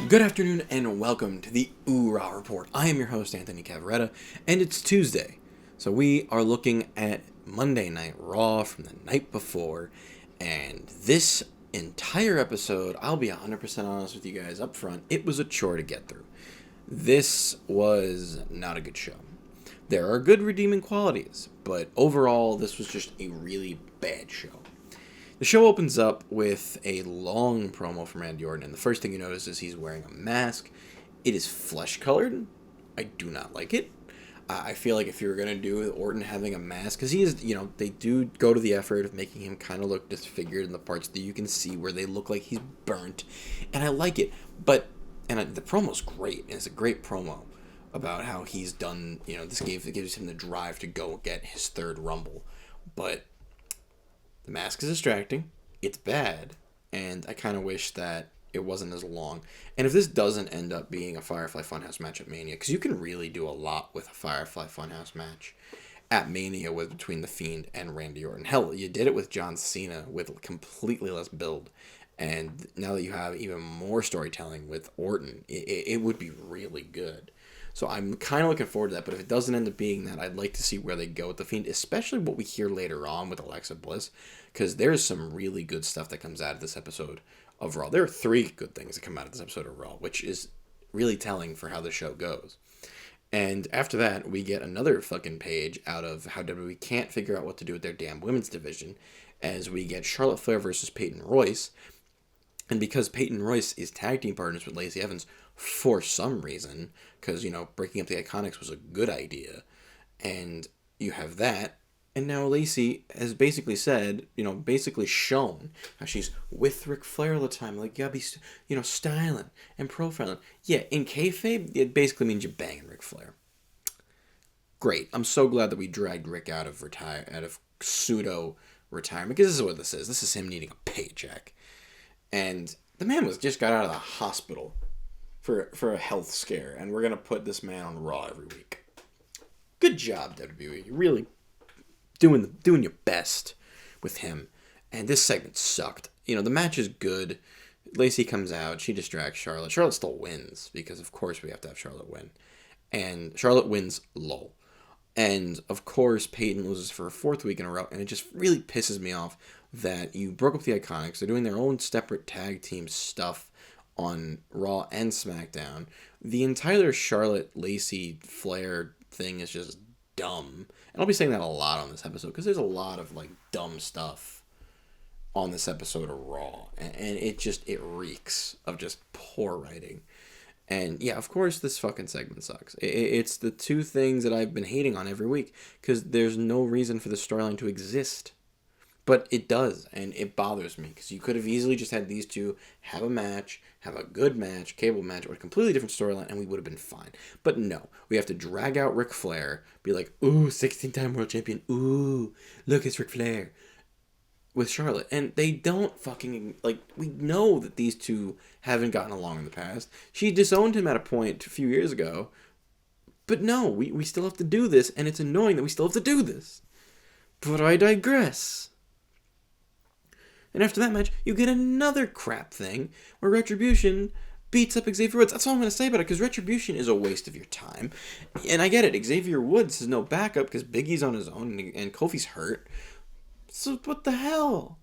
Good afternoon and welcome to the OOH-RAH Report. I am your host, Anthony Cavaretta, and it's Tuesday. So we are looking at Monday Night Raw from the night before, and this entire episode, I'll be 100% honest with you guys up front, it was a chore to get through. This was not a good show. There are good redeeming qualities, but overall, this was just a really bad show. The show opens up with a long promo from Randy Orton, and the first thing you notice is he's wearing a mask. It is flesh-colored. I do not like it. I feel like if you were going to do Orton having a mask, because he is, they do go to the effort of making him kind of look disfigured in the parts that you can see where they look like he's burnt, and I like it. The promo's great, and it's a great promo about how he's done, this gives him the drive to go get his third Rumble, but the mask is distracting, it's bad, and I kind of wish that it wasn't as long. And if this doesn't end up being a Firefly Funhouse match at Mania, because you can really do a lot with a Firefly Funhouse match at Mania between The Fiend and Randy Orton. Hell, you did it with John Cena with completely less build, and now that you have even more storytelling with Orton, it would be really good. So I'm kind of looking forward to that, but if it doesn't end up being that, I'd like to see where they go with The Fiend, especially what we hear later on with Alexa Bliss, because there's some really good stuff that comes out of this episode of Raw. There are 3 good things that come out of this episode of Raw, which is really telling for how the show goes. And after that, we get another fucking page out of how WWE can't figure out what to do with their damn women's division, as we get Charlotte Flair versus Peyton Royce. And because Peyton Royce is tag team partners with Lacey Evans for some reason, because, breaking up the Iconics was a good idea, and you have that, and now Lacey has basically said, basically shown how she's with Ric Flair all the time, like, you gotta be, styling and profiling. Yeah, in kayfabe, it basically means you're banging Ric Flair. Great. I'm so glad that we dragged Rick out of pseudo retirement, because this is what this is. This is him needing a paycheck. And the man just got out of the hospital for a health scare, and we're going to put this man on Raw every week. Good job, WWE. You're really doing your best with him. And this segment sucked. The match is good. Lacey comes out. She distracts Charlotte. Charlotte still wins, because of course we have to have Charlotte win. And Charlotte wins low. And of course Peyton loses for a 4th week in a row, and it just really pisses me off that you broke up the Iconics. They're doing their own separate tag team stuff on Raw and SmackDown. The entire Charlotte, Lacey, Flair thing is just dumb. And I'll be saying that a lot on this episode, because there's a lot of, dumb stuff on this episode of Raw. And it reeks of just poor writing. And yeah, of course, this fucking segment sucks. It's the 2 things that I've been hating on every week, because there's no reason for the storyline to exist. But it does, and it bothers me, because you could have easily just had these 2 have a match, have a good match, cable match, or a completely different storyline, and we would have been fine. But no, we have to drag out Ric Flair, be like, ooh, 16-time world champion, ooh, look, it's Ric Flair, with Charlotte. And they don't fucking, we know that these 2 haven't gotten along in the past. She disowned him at a point a few years ago, but no, we still have to do this, and it's annoying that we still have to do this. But I digress. And after that match, you get another crap thing where Retribution beats up Xavier Woods. That's all I'm going to say about it, because Retribution is a waste of your time. And I get it. Xavier Woods has no backup because Big E's on his own and Kofi's hurt. So what the hell?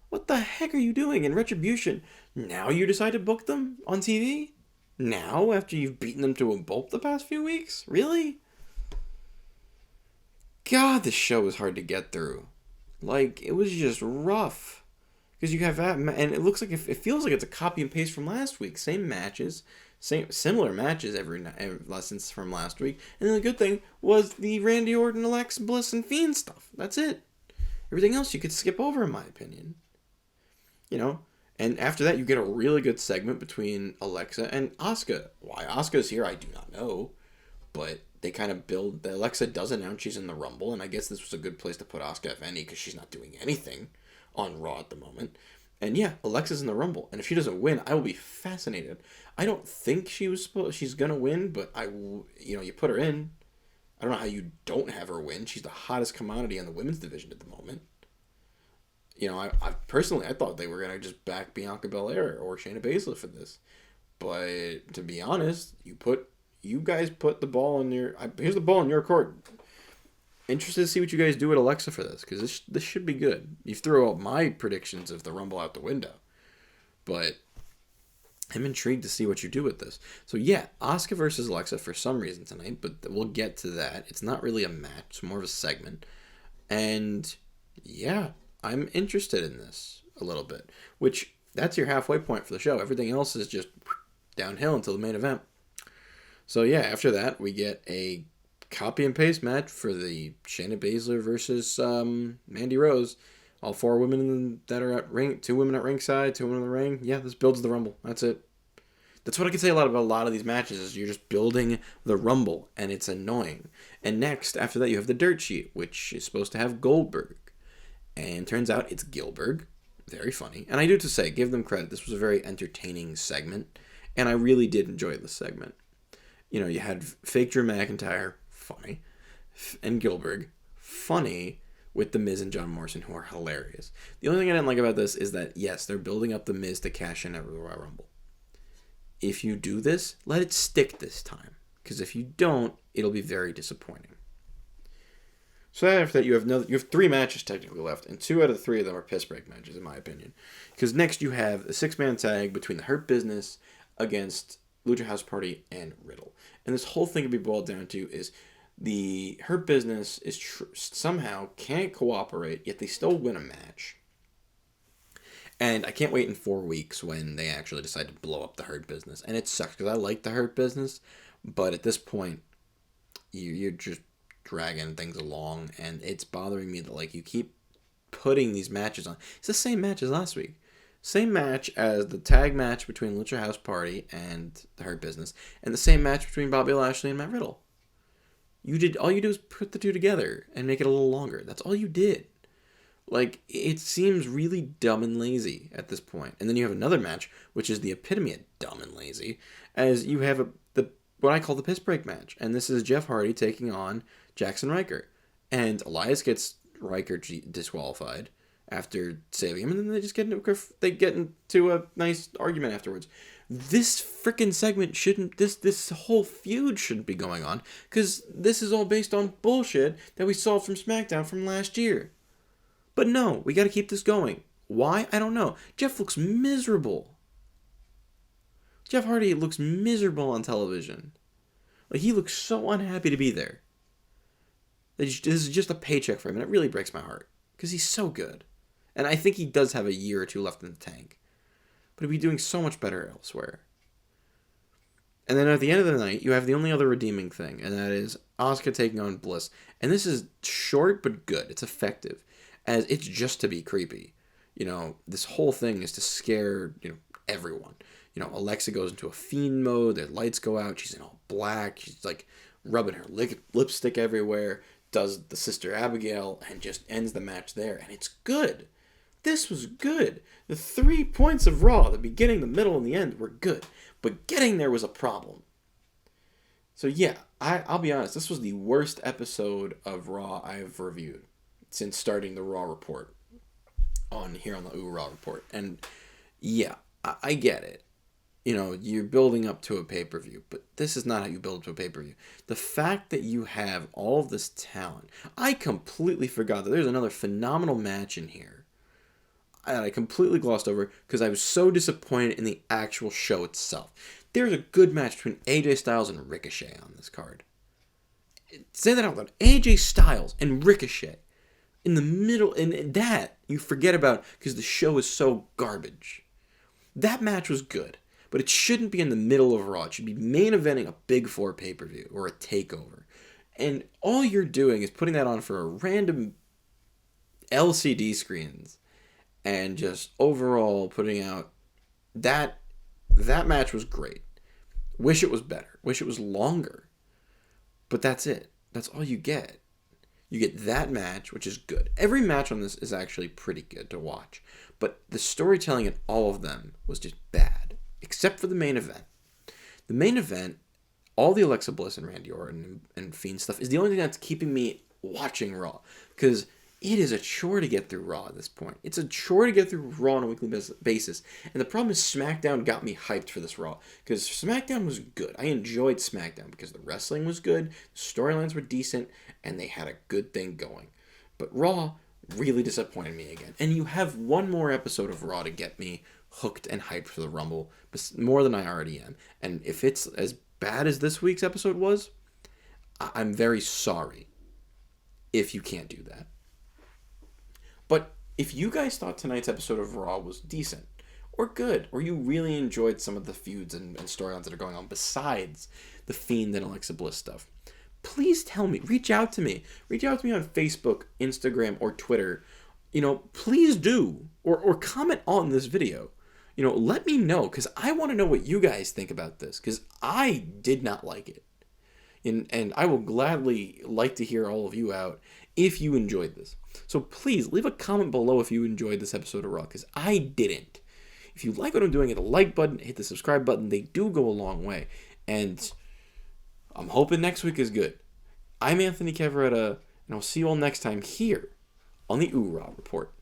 What the heck are you doing in Retribution? Now you decide to book them on TV? Now, after you've beaten them to a pulp the past few weeks? Really? God, this show was hard to get through. It was just rough. Because you have that, and it looks like it feels like it's a copy and paste from last week. Same matches, similar matches every lessons from last week. And then the good thing was the Randy Orton, Alexa Bliss, and Fiend stuff. That's it. Everything else you could skip over, in my opinion. And after that, you get a really good segment between Alexa and Asuka. Why Asuka's here, I do not know. But they kind of build. Alexa does announce she's in the Rumble, and I guess this was a good place to put Asuka, if any, because she's not doing anything on Raw at the moment. And yeah, Alexa's in the Rumble, and if she doesn't win, I will be fascinated. I don't think she's gonna win, but you put her in. I don't know how you don't have her win. She's the hottest commodity in the women's division at the moment. I personally thought they were gonna just back Bianca Belair or Shayna Baszler for this, But to be honest, you guys put the ball in your. Here's the ball in your court. Interested to see what you guys do with Alexa for this, because this should be good. You throw out my predictions of the Rumble out the window, but I'm intrigued to see what you do with this. So yeah, Asuka versus Alexa for some reason tonight, but we'll get to that. It's not really a match; it's more of a segment, and yeah, I'm interested in this a little bit. Which that's your halfway point for the show. Everything else is just downhill until the main event. So yeah, after that we get a copy and paste match for the Shayna Baszler versus Mandy Rose. All 4 women that are at ring, 2 women at ringside, 2 women in the ring. Yeah, this builds the Rumble. That's it. That's what I can say about a lot of these matches is you're just building the Rumble, and it's annoying. And next, after that, you have the dirt sheet, which is supposed to have Goldberg. And turns out it's Gilbert. Very funny. And I do have to say, give them credit. This was a very entertaining segment, and I really did enjoy this segment. You know, you had fake Drew McIntyre, funny, and Gilbert, funny, with The Miz and John Morrison, who are hilarious. The only thing I didn't like about this is that, yes, they're building up The Miz to cash in at the Royal Rumble. If you do this, let it stick this time. Because if you don't, it'll be very disappointing. So after that, you have 3 matches technically left, and 2 out of the 3 of them are piss break matches, in my opinion. Because next you have a 6-man tag between the Hurt Business against Lucha House Party and Riddle. And this whole thing can be boiled down to is the Hurt Business is somehow can't cooperate, yet they still win a match. And I can't wait in 4 weeks when they actually decide to blow up the Hurt Business. And it sucks because I like the Hurt Business, but at this point, you're just dragging things along, and it's bothering me that like you keep putting these matches on. It's the same match as last week. Same match as the tag match between Lucha House Party and the Hurt Business, and the same match between Bobby Lashley and Matt Riddle. All you do is put the 2 together and make it a little longer. That's all you did. Like, it seems really dumb and lazy at this point. And then you have another match, which is the epitome of dumb and lazy, as you have what I call the piss break match. And this is Jeff Hardy taking on Jackson Ryker. And Elias gets Ryker disqualified after saving him, and then they just get into a nice argument afterwards. This freaking segment this whole feud shouldn't be going on, because this is all based on bullshit that we saw from SmackDown from last year. But no, we gotta keep this going. Why? I don't know. Jeff looks miserable. Jeff Hardy looks miserable on television. Like, he looks so unhappy to be there. This is just a paycheck for him, and it really breaks my heart, because he's so good. And I think he does have a year or 2 left in the tank. But he'd be doing so much better elsewhere. And then at the end of the night, you have the only other redeeming thing, and that is Asuka taking on Bliss. And this is short but good. It's effective, as it's just to be creepy. You know, this whole thing is to scare, everyone. You know, Alexa goes into a fiend mode, their lights go out, she's in all black, she's like rubbing her lipstick everywhere, does the Sister Abigail, and just ends the match there. And it's good. This was good. The 3 points of Raw, the beginning, the middle, and the end, were good. But getting there was a problem. So yeah, I'll be honest, this was the worst episode of Raw I've reviewed since starting the Raw Report here on the OOH-RAH Report. And yeah, I get it. You know, you're building up to a pay-per-view, but this is not how you build to a pay-per-view. The fact that you have all of this talent, I completely forgot that there's another phenomenal match in here. I completely glossed over because I was so disappointed in the actual show itself. There's a good match between AJ Styles and Ricochet on this card. Say that out loud. AJ Styles and Ricochet. In the middle, and that you forget about because the show is so garbage. That match was good, but it shouldn't be in the middle of Raw. It should be main eventing a Big 4 pay-per-view or a takeover. And all you're doing is putting that on for a random LCD screens and just overall putting out that match was great. Wish it was better. Wish it was longer. But that's it. That's all you get. You get that match, which is good. Every match on this is actually pretty good to watch. But the storytelling in all of them was just bad. Except for the main event. The main event, all the Alexa Bliss and Randy Orton and Fiend stuff, is the only thing that's keeping me watching Raw. Because it is a chore to get through Raw at this point. It's a chore to get through Raw on a weekly basis. And the problem is SmackDown got me hyped for this Raw. Because SmackDown was good. I enjoyed SmackDown because the wrestling was good, the storylines were decent, and they had a good thing going. But Raw really disappointed me again. And you have one more episode of Raw to get me hooked and hyped for the Rumble, more than I already am. And if it's as bad as this week's episode was, I'm very sorry if you can't do that. But if you guys thought tonight's episode of Raw was decent, or good, or you really enjoyed some of the feuds and storylines that are going on besides the Fiend and Alexa Bliss stuff, please tell me. Reach out to me. Reach out to me on Facebook, Instagram, or Twitter. Please do. Or comment on this video. Let me know, because I want to know what you guys think about this, because I did not like it. And I will gladly like to hear all of you out if you enjoyed this. So please leave a comment below if you enjoyed this episode of Raw, because I didn't. If you like what I'm doing, hit the like button, hit the subscribe button. They do go a long way. And I'm hoping next week is good. I'm Anthony Cavaretta, and I'll see you all next time here on the OOH-RAH Report.